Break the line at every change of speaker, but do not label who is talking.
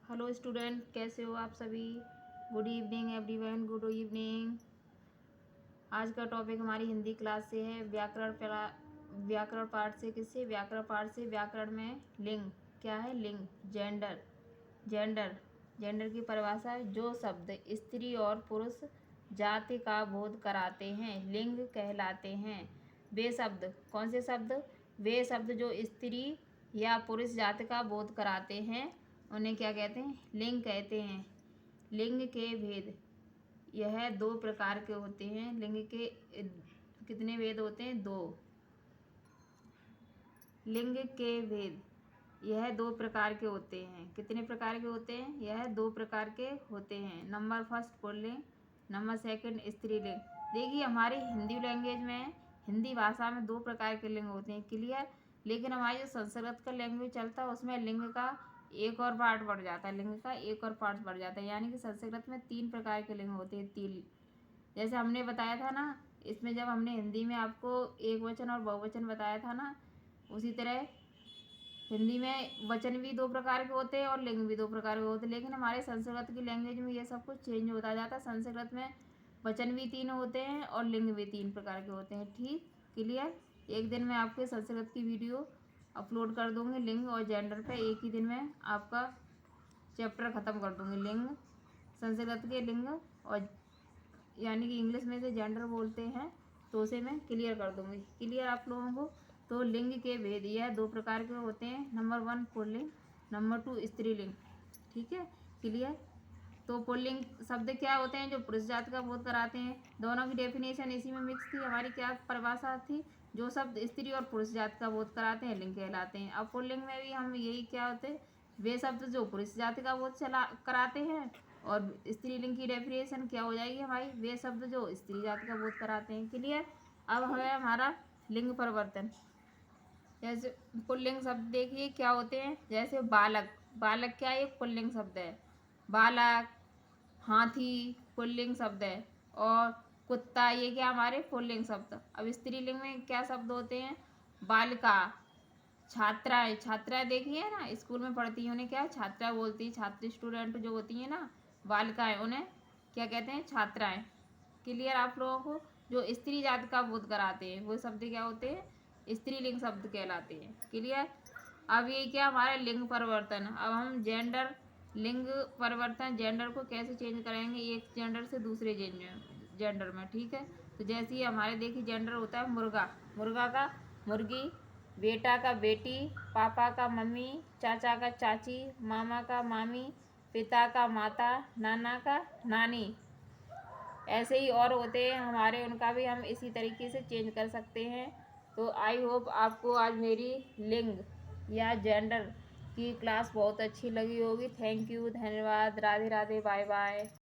Hello student, कैसे हो आप सभी। Good evening everyone, good evening. आज का टॉपिक हमारी हिंदी क्लास से है व्याकरण पाठ से। किससे? व्याकरण पाठ से। व्याकरण में लिंग क्या है? लिंग, जेंडर। जेंडर जेंडर की परिभाषा है जो शब्द स्त्री और पुरुष जाति का बोध कराते हैं लिंग कहलाते हैं। वे शब्द, कौन से शब्द? वे शब्द जो स्त्री या पुरुष जाति का बोध कराते हैं उन्हें क्या कहते हैं? लिंग कहते हैं। लिंग के भेद, यह दो प्रकार के होते हैं। लिंग के कितने भेद होते हैं? दो। लिंग के भेद, यह दो प्रकार के होते हैं। कितने प्रकार के होते हैं? यह दो प्रकार के होते हैं। Number first pulling, number second स्त्रीलिंग। देखिए हमारी हिंदी लैंग्वेज में, हिंदी भाषा में दो प्रकार के लिंग होते हैं, क्लियर। लेकिन हमारी जो संस्कृत का लैंग्वेज चलता है उसमें लिंग का एक और पार्ट बढ़ जाता है। लिंग का एक और पार्ट बढ़ जाता है, यानी कि संस्कृत में तीन प्रकार के लिंग होते हैं। तीन, जैसे हमने बताया था ना, इसमें जब हमने हिंदी में आपको एक वचन और बहुवचन बताया था ना, उसी तरह हिंदी में वचन भी दो प्रकार के होते हैं और लिंग भी दो प्रकार के होते हैं। लेकिन हमारे संस्कृत की लैंग्वेज में ये सब कुछ चेंज होता जाता है। संस्कृत में वचन भी तीन होते हैं और लिंग भी तीन प्रकार के होते हैं। ठीक, क्लियर। एक दिन में आपके संस्कृत की वीडियो अपलोड कर दूंगी लिंग और जेंडर पे। एक ही दिन में आपका चैप्टर ख़त्म कर दूंगी। लिंग, संस्कृत के लिंग, और यानी कि इंग्लिश में से जेंडर बोलते हैं तो उसे मैं क्लियर कर दूंगी। क्लियर आप लोगों को? तो लिंग के भेद यह दो प्रकार के होते हैं। Number one pulling, number two स्त्रीलिंग। ठीक है, क्लियर। तो पुल्लिंग शब्द क्या होते हैं? जो पुरुष जाति का बोध कराते हैं। दोनों की डेफिनेशन इसी में मिक्स थी। हमारी क्या परिभाषा थी? जो शब्द स्त्री और पुरुष जाति का बोध कराते हैं लिंग कहलाते हैं। अब पुल्लिंग में भी हम यही क्या होते हैं? वे शब्द जो पुरुष जाति का बोध कराते हैं। और स्त्रीलिंग की डेफिनेशन क्या हो जाएगी हमारी? वे शब्द जो स्त्री जाति का बोध कराते हैं। क्लियर। अब है हमारा लिंग परिवर्तन। जैसे पुल्लिंग शब्द देखिए क्या होते हैं। जैसे बालक, बालक क्या है? एक पुल्लिंग शब्द है। बालक, हाथी पुल्लिंग शब्द है। और कुत्ता, ये क्या हमारे पुल्लिंग शब्द। अब स्त्रीलिंग में क्या शब्द होते हैं? बालिका, छात्राएं। छात्राएं देखिए ना, स्कूल में पढ़ती हैं उन्हें क्या छात्रा बोलती है। छात्र स्टूडेंट जो होती हैं ना, बालिकाएं, उन्हें क्या कहते हैं? छात्राएं। क्लियर आप लोगों को? जो स्त्री जाति का बोध कराते हैं वो शब्द क्या होते हैं? स्त्रीलिंग शब्द कहलाते हैं। क्लियर। अब ये क्या हमारा लिंग परिवर्तन। अब हम जेंडर, लिंग परिवर्तन, जेंडर को कैसे चेंज करेंगे एक जेंडर से दूसरे जेंडर में। ठीक है, तो जैसे ही हमारे देखिए जेंडर होता है मुर्गा, मुर्गा का मुर्गी, बेटा का बेटी, पापा का मम्मी, चाचा का चाची, मामा का मामी, पिता का माता, नाना का नानी। ऐसे ही और होते हैं हमारे, उनका भी हम इसी तरीके से चेंज कर सकते हैं। तो आई होप आपको आज मेरी लिंग या जेंडर की क्लास बहुत अच्छी लगी होगी। थैंक यू, धन्यवाद, राधे राधे, बाय बाय।